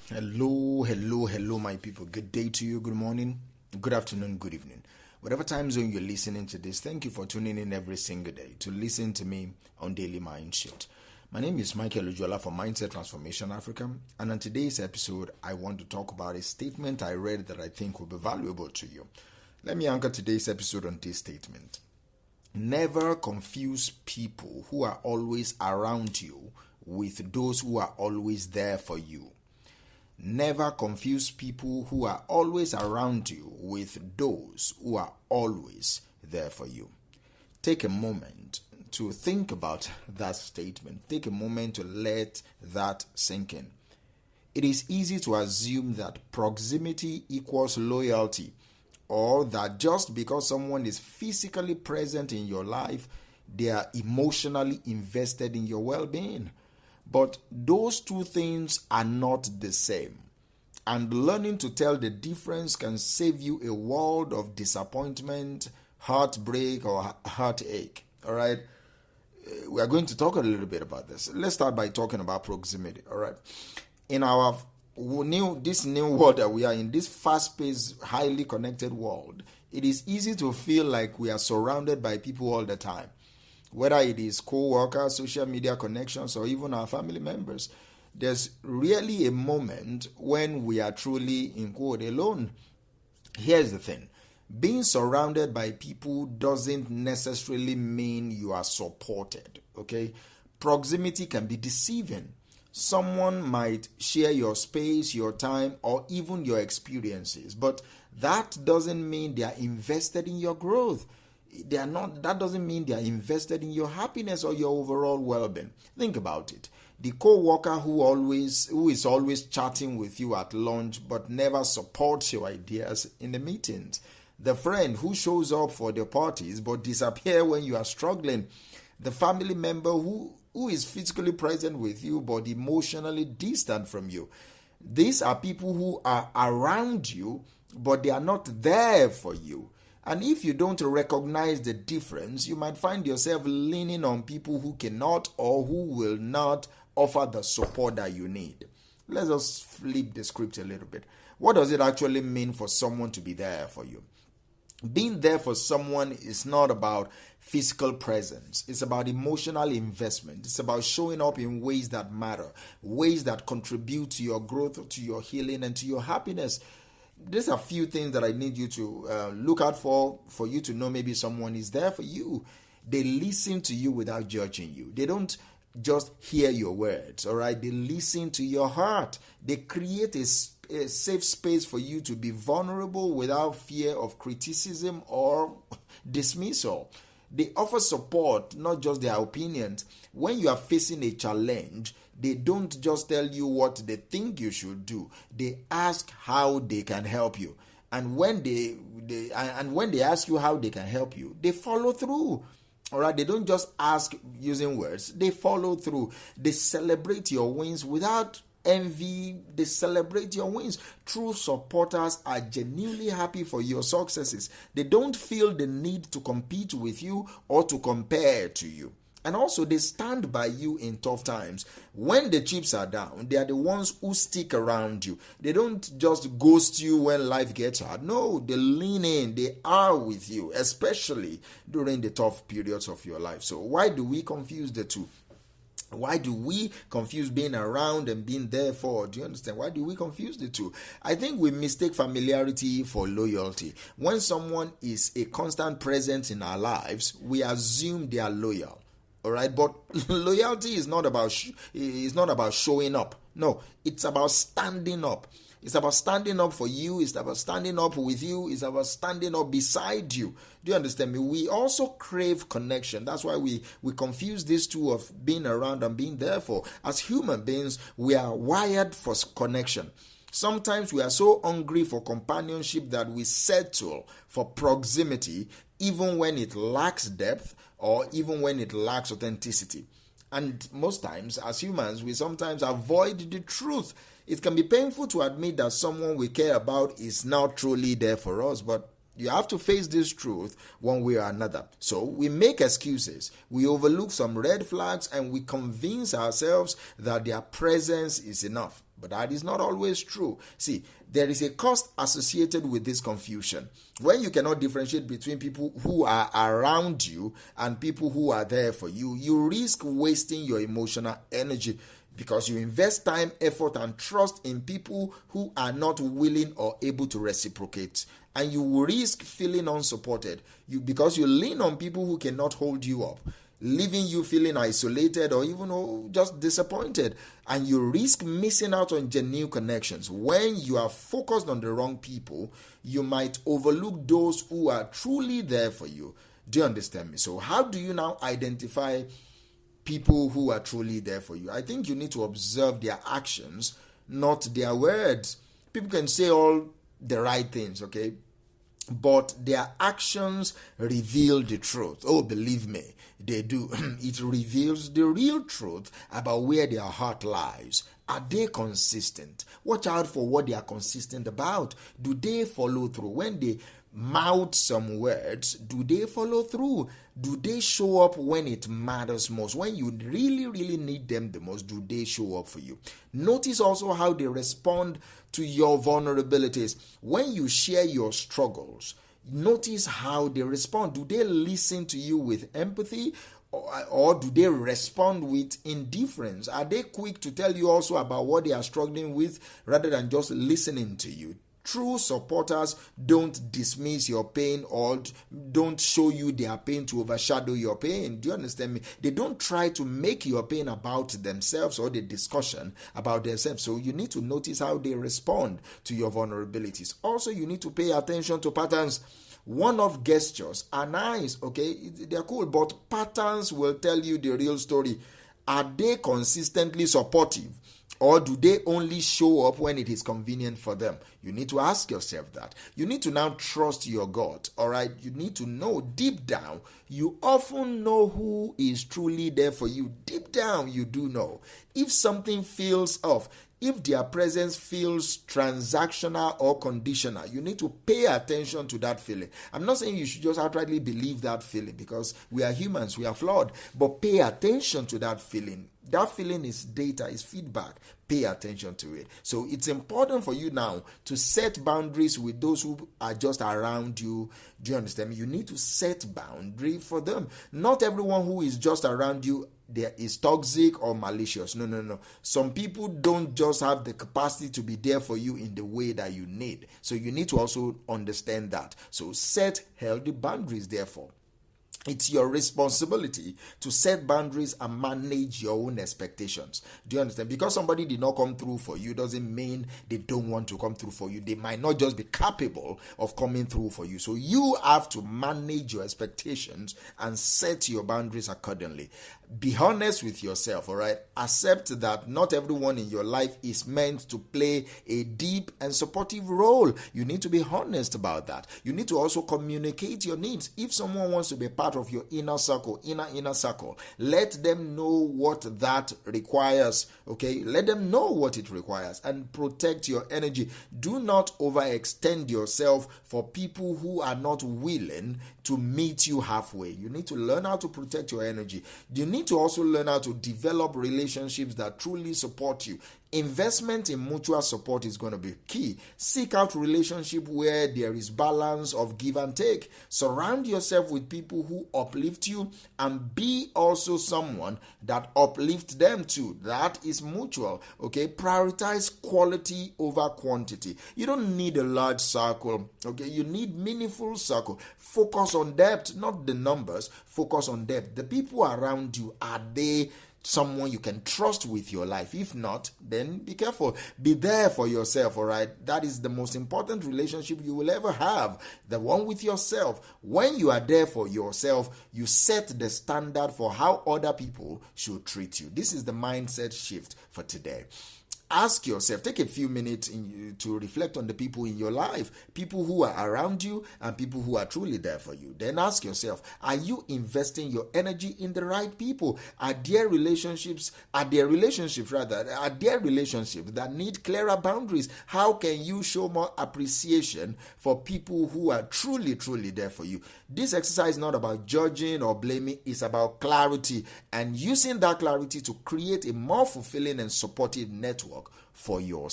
Hello, my people. Good day to you, good morning, good afternoon, good evening. Whatever time zone you're listening to this, thank you for tuning in every single day to listen to me on Daily Mind Shift. My name is Michael Ujola from Mindset Transformation Africa, and on today's episode, I want to talk about a statement I read that I think will be valuable to you. Let me anchor today's episode on this statement. Never confuse people who are always around you with those who are always there for you. Never confuse people who are always around you with those who are always there for you. Take a moment to think about that statement. Take a moment to let that sink in. It is easy to assume that proximity equals loyalty, or that just because someone is physically present in your life, they are emotionally invested in your well-being. But those two things are not the same. And learning to tell the difference can save you a world of disappointment, heartbreak, or heartache. All right? We are going to talk a little bit about this. Let's start by talking about proximity. All right? In our this new world that we are in, this fast-paced, highly connected world, it is easy to feel like we are surrounded by people all the time. Whether it is co-workers, social media connections, or even our family members, there's really a moment when we are truly, in quote, alone. Here's the thing. Being surrounded by people doesn't necessarily mean you are supported, okay? Proximity can be deceiving. Someone might share your space, your time, or even your experiences, but that doesn't mean they are invested in your growth. That doesn't mean they are invested in your happiness or your overall well-being. Think about it. The co-worker who is always chatting with you at lunch but never supports your ideas in the meetings. The friend who shows up for the parties but disappears when you are struggling. The family member who is physically present with you but emotionally distant from you. These are people who are around you but they are not there for you. And if you don't recognize the difference, you might find yourself leaning on people who cannot or who will not offer the support that you need. Let's just flip the script a little bit. What does it actually mean for someone to be there for you? Being there for someone is not about physical presence. It's about emotional investment. It's about showing up in ways that matter, ways that contribute to your growth, to your healing, and to your happiness. There's a few things that I need you to look out for you to know maybe someone is there for you. They listen to you without judging you. They don't just hear your words, all right? They listen to your heart. They create a safe space for you to be vulnerable without fear of criticism or dismissal. They offer support, not just their opinions. When you are facing a challenge, they don't just tell you what they think you should do. They ask how they can help you. And when they ask you how they can help you, they follow through. All right, they don't just ask using words. They follow through. They celebrate your wins without envy. They celebrate your wins. True supporters are genuinely happy for your successes. They don't feel the need to compete with you or to compare to you. And also, they stand by you in tough times. When the chips are down, they are the ones who stick around you. They don't just ghost you when life gets hard. No, they lean in. They are with you, especially during the tough periods of your life. So why do we confuse the two? Why do we confuse being around and being there for? Do you understand? Why do we confuse the two? I think we mistake familiarity for loyalty. When someone is a constant presence in our lives, we assume they are loyal. All right, but loyalty is not about showing up. No, it's about standing up. It's about standing up for you. It's about standing up with you. It's about standing up beside you. Do you understand me? We also crave connection. That's why we confuse these two of being around and being there for. As human beings, we are wired for connection. Sometimes we are so hungry for companionship that we settle for proximity even when it lacks depth or even when it lacks authenticity. And most times, as humans, we sometimes avoid the truth. It can be painful to admit that someone we care about is not truly there for us, but you have to face this truth one way or another. So we make excuses, we overlook some red flags, and we convince ourselves that their presence is enough. But that is not always true. See, there is a cost associated with this confusion. When you cannot differentiate between people who are around you and people who are there for you, you risk wasting your emotional energy because you invest time, effort, and trust in people who are not willing or able to reciprocate. And you will risk feeling unsupported because you lean on people who cannot hold you up, leaving you feeling isolated or even just disappointed. And you risk missing out on genuine connections. When you are focused on the wrong people, you might overlook those who are truly there for you. Do you understand me? So how do you now identify people who are truly there for you? I think you need to observe their actions, not their words. People can say all the right things, okay? But their actions reveal the truth. Oh, believe me, they do. It reveals the real truth about where their heart lies. Are they consistent? Watch out for what they are consistent about. Do they follow through? When they mouth some words, do they follow through? Do they show up when it matters most? When you really, really need them the most, do they show up for you? Notice also how they respond to your vulnerabilities. When you share your struggles, notice how they respond. Do they listen to you with empathy? Or do they respond with indifference? Are they quick to tell you also about what they are struggling with rather than just listening to you? True supporters don't dismiss your pain or don't show you their pain to overshadow your pain. Do you understand me? They don't try to make your pain about themselves or the discussion about themselves. So you need to notice how they respond to your vulnerabilities. Also, you need to pay attention to patterns. One-off gestures are nice, okay? They're cool, but patterns will tell you the real story. Are they consistently supportive? Or do they only show up when it is convenient for them? You need to ask yourself that. You need to now trust your God, all right? You need to know deep down. You often know who is truly there for you. Deep down, you do know. If something feels off, if their presence feels transactional or conditional, you need to pay attention to that feeling. I'm not saying you should just outrightly believe that feeling because we are humans, we are flawed, but pay attention to that feeling. That feeling is data, is feedback. Pay attention to it. So it's important for you now to set boundaries with those who are just around you. Do you understand me? You need to set boundary for them. Not everyone who is just around you there is toxic or malicious. No. Some people don't just have the capacity to be there for you in the way that you need. So you need to also understand that. So set healthy boundaries, therefore. It's your responsibility to set boundaries and manage your own expectations. Do you understand? Because somebody did not come through for you doesn't mean they don't want to come through for you. They might not just be capable of coming through for you. So you have to manage your expectations and set your boundaries accordingly. Be honest with yourself, all right? Accept that not everyone in your life is meant to play a deep and supportive role. You need to be honest about that. You need to also communicate your needs. If someone wants to be part of your inner circle, inner circle, let them know what that requires, okay? Let them know what it requires and protect your energy. Do not overextend yourself for people who are not willing to meet you halfway. You need to learn how to protect your energy. You need to also learn how to develop relationships that truly support you. Investment in mutual support is going to be key. Seek out relationship where there is balance of give and take. Surround yourself with people who uplift you and be also someone that uplifts them too. That is mutual. Okay, prioritize quality over quantity. You don't need a large circle. Okay, you need meaningful circle. Focus on depth, not the numbers. Focus on depth. The people around you, are they someone you can trust with your life? If not, then be careful. Be there for yourself, all right? That is the most important relationship you will ever have, the one with yourself. When you are there for yourself, you set the standard for how other people should treat you. This is the mindset shift for today. Ask yourself, take a few minutes to reflect on the people in your life, people who are around you and people who are truly there for you. Then ask yourself, are you investing your energy in the right people? Are there relationships that need clearer boundaries? How can you show more appreciation for people who are truly there for you? This exercise is not about judging or blaming, it's about clarity and using that clarity to create a more fulfilling and supportive network network for your